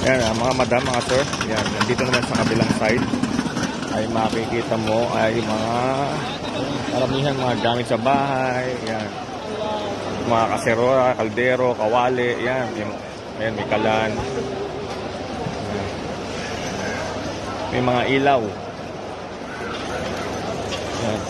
Yan, mga madam, mga sir. Yan, nandito naman sa kabilang side ay makikita mo ay mga karamihan mga gamit sa bahay. Yan. Mga kaserora, kaldero, kawali. Yan, ayan, may kalan. Yan. May mga ilaw. Yan.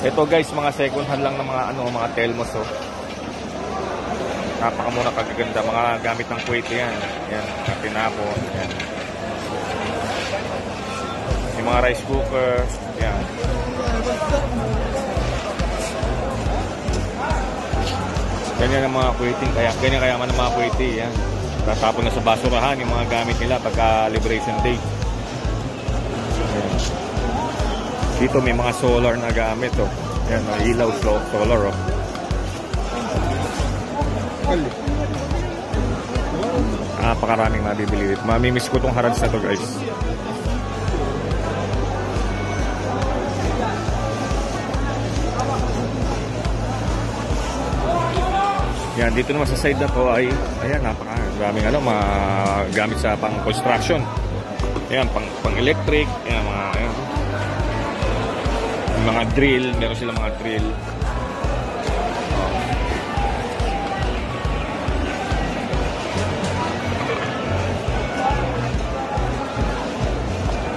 Ito guys, mga second hand lang ng mga Telmos, oh. Napakamura, kagaganda, mga gamit ng Kuwait yan. Yan, tinapon, yan. Yung mga rice cooker, yan. Ganyan ang mga Kuwaiting, ganyan kaya man ang mga Kuwaiti, yan. Tatapon na sa basurahan yung mga gamit nila pagka Liberation Day. Yan. Dito may mga solar na gamit, oh. Yan, ilaw, solar, oh. Napakaraming mabibili dito. Mamimiss ko tong Harrods na to, guys. Yan, dito naman sa side na to ay, ayan, napakaraming mga gamit sa pang construction. Ayan, pang electric, ayan, mga drill, meron sila mga drill.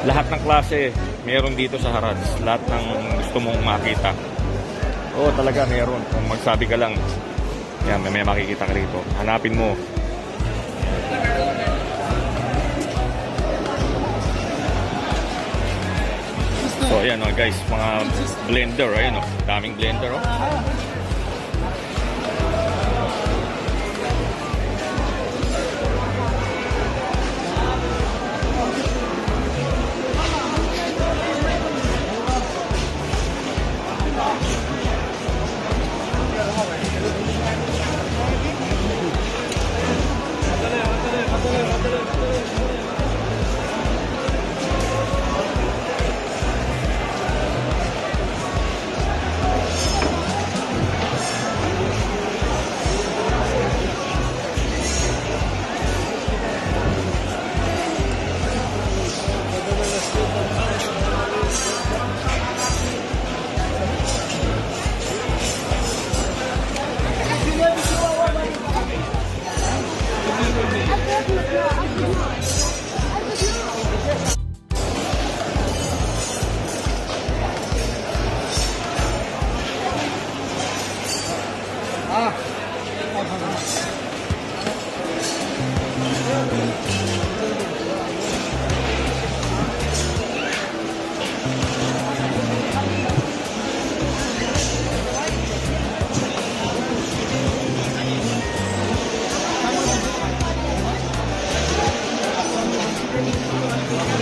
Lahat ng klase meron dito sa Harrods. Lahat ng gusto mong makita. Oo, talaga meron. Kung magsabi ka lang, yan, may makikita ka rito. Hanapin mo. So, ayan, guys, mga blender, ayun, daming blender, oh.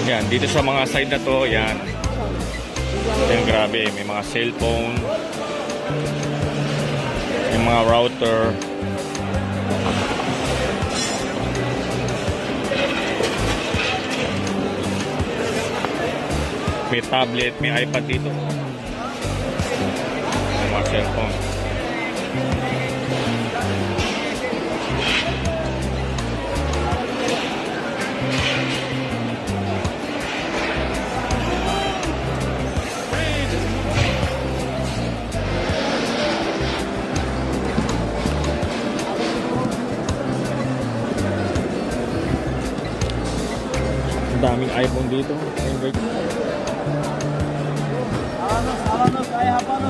Yan, dito sa mga side na to, yan. Yan, grabe, may mga cellphone, may mga router, may tablet, may iPad dito, may mga cellphone. Daming iPhone dito. Ang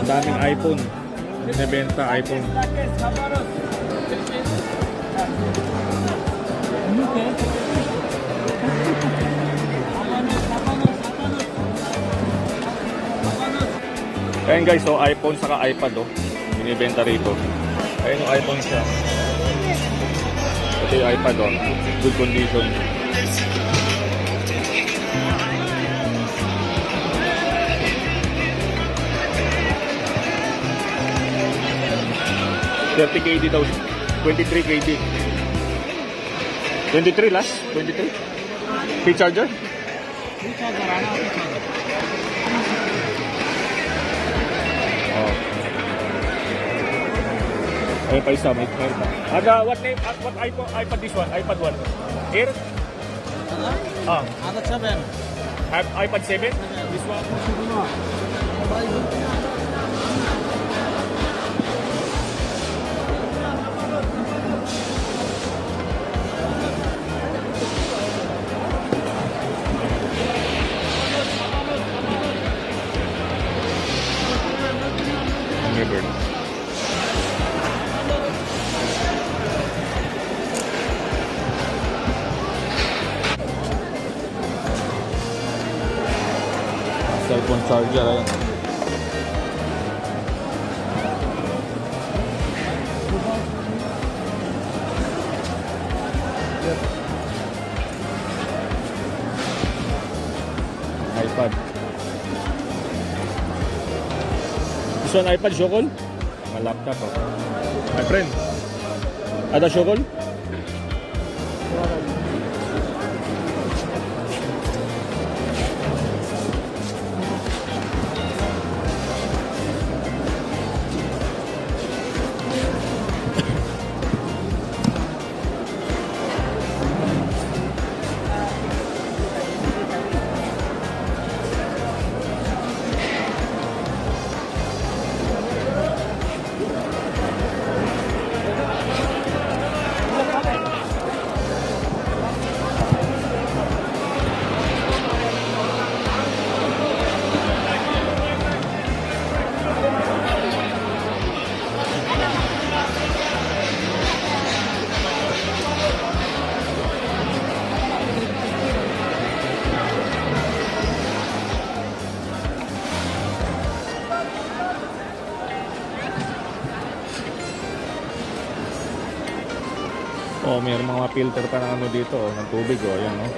daming iPhone. Nabenta iPhone. Ayan guys, so iPhone saka iPad, oh. Binibenta rito. Ayan yung iPhone siya. Ito yung iPad, oh. Good condition. $30KD daw. 23KD. 23 last? 23? P-charger? P-charger, ano? Oh. May pa isa, may pa. What name, what iPad this one? iPad 1? Air? iPad 7. iPad 7? This one? Bird. Cellphone charger, ayan. iPad. This one iPad, Shokol? My laptop, oh. My friend. Ada Shokol? Oh, mayroong mga filter pa ng ano dito, oh, ng tubig, oh, ayan, oh.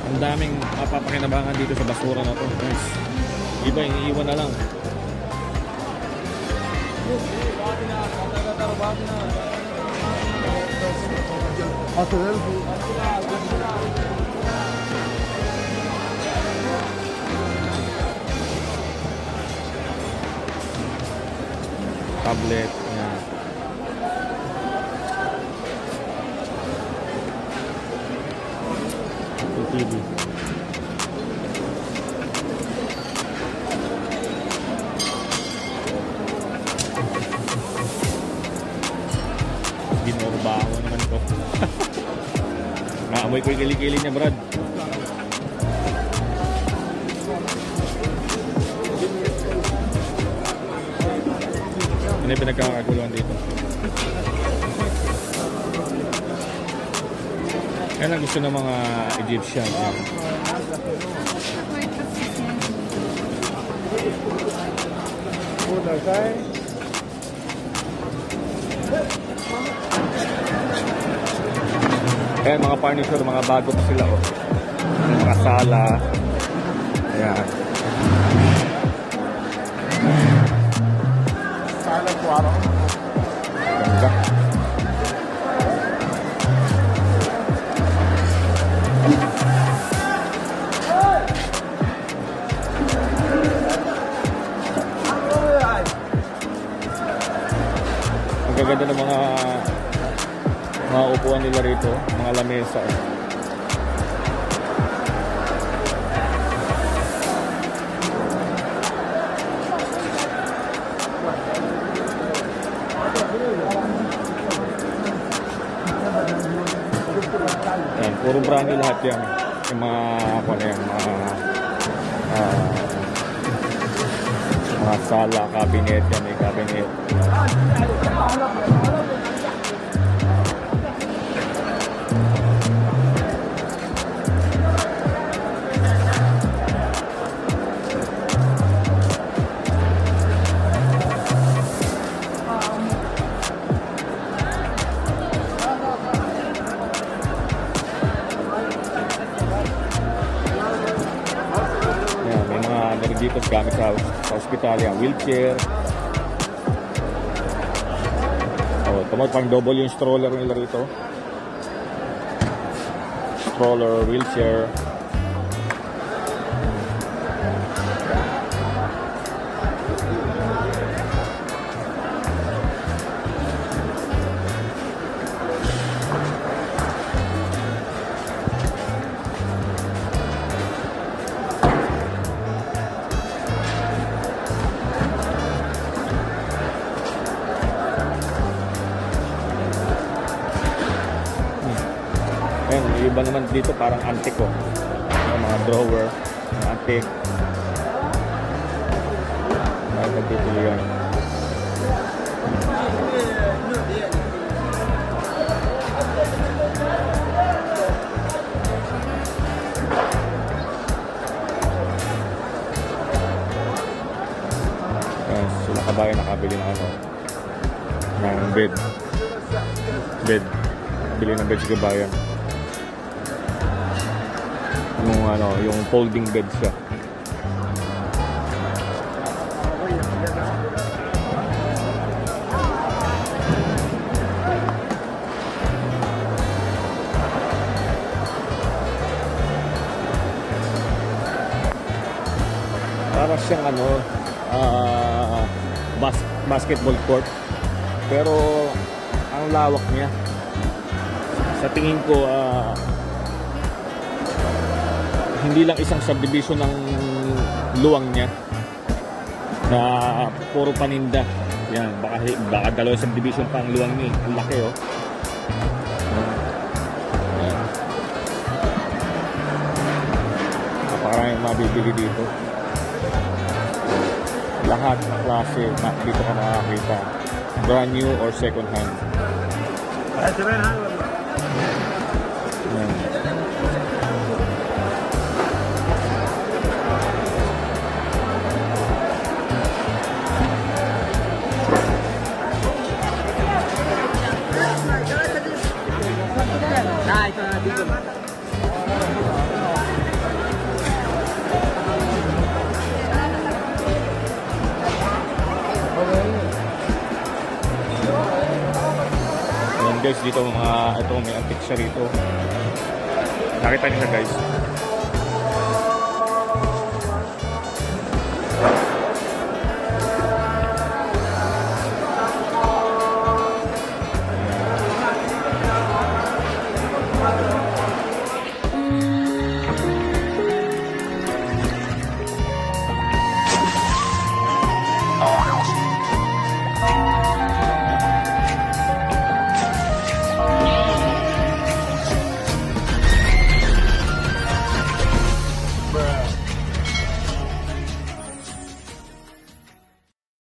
Ang daming mapapakinabangan dito sa basura na to, guys. Iba, iniiwan na lang. Tablet, yan. TV. Ginorbaho naman to. Naamoy ko yung kilikili niya, Brad. Ano yung pinagkakaguluhan dito? Yan ang gusto ng mga Egyptian. Ayan, mga furniture, mga bago pa sila, oh. Mga sala. Ayan. Sala kuwaro. Ganda. Ang gaganda ng mga upuan nila rito, mga lamesa. Yan, puro brand new lahat yan. Yung mga mga sala, cabinet yan, may cabinet. Dito gamit sa hospital, yung wheelchair. Oh, tama, pang double yung stroller nila rito. Stroller, wheelchair. Ayan, yung iba naman dito parang antique ko. Yung mga drawer, mga antique. Mga nagtituloy yan. Ayan, sila kabayan nakabili ng ano, ng bed. Bili ng bed sa kabayan. Yung ano, yung folding bed siya. Para siyang ano, basketball court. Pero ang lawak niya. Sa tingin ko, hindi lang isang subdivision ng luwang niya na puro paninda. Yan, baka dalawang subdivision pa ang luwang niya. Ang laki, oh. Yan. Napakaraming mabibili dito. Lahat ng klase dito ka makakita. Brand new or second hand. Yan. Ayan guys, dito ito may antique siya rito. Nakita niyo siya guys.